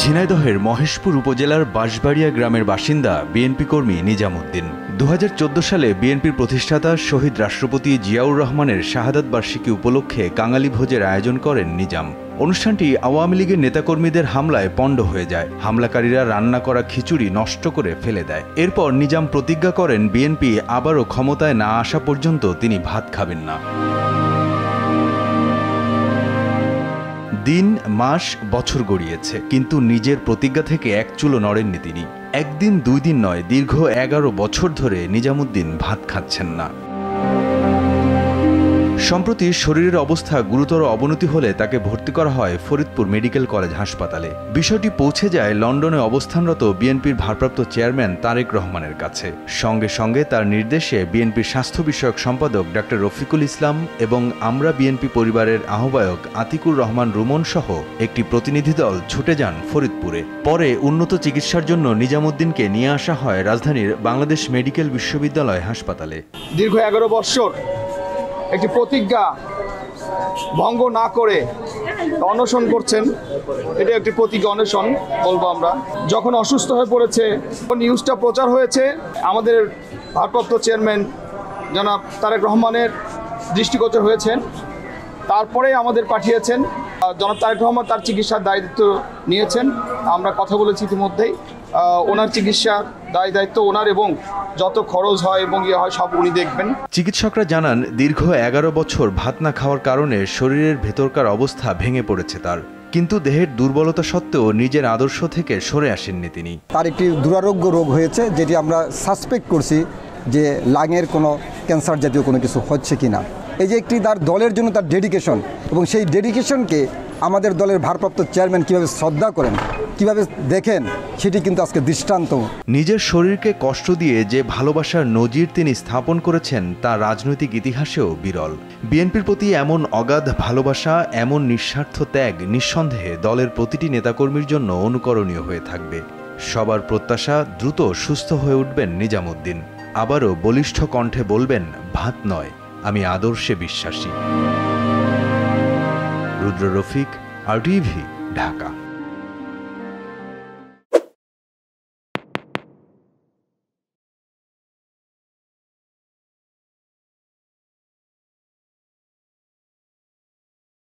ঝিনাইদহের মহেশপুর উপজেলার বাঁশবাড়িয়া গ্রামের বাসিন্দা বিএনপি কর্মী নিজাম উদ্দিন। 2014 সালে বিএনপির প্রতিষ্ঠাতা শহীদ রাষ্ট্রপতি জিয়াউর রহমানের শাহাদাত বার্ষিকী উপলক্ষে কাঙালি ভোজের আয়োজন করেন নিজাম। অনুষ্ঠানটি আওয়ামী লীগের নেতাকর্মীদের হামলায় পণ্ড হয়ে যায়। হামলাকারীরা রান্না করা খিচুড়ি নষ্ট করে ফেলে দেয়। এরপর নিজাম প্রতিজ্ঞা করেন বিএনপি আবারও ক্ষমতায় না আসা পর্যন্ত তিনি ভাত খাবেন না। দিন, মাস, বছর গড়িয়েছে, কিন্তু নিজের প্রতিজ্ঞা থেকে এক চুলও নড়েননি তিনি। একদিন দুই দিন নয়, দীর্ঘ 11 বছর ধরে নিজামুদ্দিন ভাত খাচ্ছেন না। সম্প্রতি শরীরের অবস্থা গুরুতর অবনতি হলে তাকে ভর্তি করা হয় ফরিদপুর মেডিকেল কলেজ হাসপাতালে। বিষয়টি পৌঁছে যায় লন্ডনে অবস্থানরত বিএনপির ভারপ্রাপ্ত চেয়ারম্যান তারেক রহমানের কাছে। সঙ্গে সঙ্গে তার নির্দেশে বিএনপির স্বাস্থ্য বিষয়ক সম্পাদক ডক্টর রফিকুল ইসলাম এবং আমরা বিএনপি পরিবারের আহ্বায়ক আতিকুর রহমান রুমন সহ একটি প্রতিনিধি দল ছুটে যান ফরিদপুরে। পরে উন্নত চিকিৎসার জন্য নিজামুদ্দিনকে নিয়ে আসা হয় রাজধানীর বাংলাদেশ মেডিকেল বিশ্ববিদ্যালয় হাসপাতালে। দীর্ঘ 11 বছর একটি প্রতিজ্ঞা ভঙ্গ না করে অনশন করছেন। এটা একটি প্রতিজ্ঞা অনশন বলবো আমরা। যখন অসুস্থ হয়ে পড়েছে, নিউজটা প্রচার হয়েছে, আমাদের ভারপ্রাপ্ত চেয়ারম্যান জনাব তারেক রহমানের দৃষ্টিগোচর হয়েছেন। তারপরে আমাদের পাঠিয়েছেন। জনাব তারেক রহমান তার চিকিৎসার দায়িত্ব নিয়েছেন। আমরা কথা বলেছি ইতিমধ্যেই। ওনার চিকিৎসার দায়িত্ব ওনার, এবং যত খরচ হয় এবং ইয়ে হয় সব উনি দেখবেন। চিকিৎসকরা জানান, দীর্ঘ 11 বছর ভাত না খাওয়ার কারণে শরীরের ভেতরকার অবস্থা ভেঙে পড়েছে তার। কিন্তু দেহের দুর্বলতা সত্ত্বেও নিজের আদর্শ থেকে সরে আসেননি তিনি। তার একটি দুরারোগ্য রোগ হয়েছে, যেটি আমরা সাসপেক্ট করছি যে লাংয়ের কোনো ক্যান্সার জাতীয় কোনো কিছু হচ্ছে কিনা। এই যে একটি তার দলের জন্য তার ডেডিকেশন, এবং সেই ডেডিকেশনকে আমাদের দলের ভারপ্রাপ্ত চেয়ারম্যান কীভাবে শ্রদ্ধা করেন, কিভাবে দেখেন, সেটি কিন্তু আজকে দৃষ্টান্ত। নিজের শরীরকে কষ্ট দিয়ে যে ভালোবাসার নজির তিনি স্থাপন করেছেন তা রাজনৈতিক ইতিহাসেও বিরল। বিএনপির প্রতি এমন অগাধ ভালোবাসা, এমন নিঃস্বার্থ ত্যাগ নিঃসন্দেহে দলের প্রতিটি নেতাকর্মীর জন্য অনুকরণীয় হয়ে থাকবে। সবার প্রত্যাশা দ্রুত সুস্থ হয়ে উঠবেন নিজামুদ্দিন। আবারও বলিষ্ঠ কণ্ঠে বলবেন, ভাত নয়, আমি আদর্শে বিশ্বাসী। রুদ্র রফিক, RTV, ঢাকা।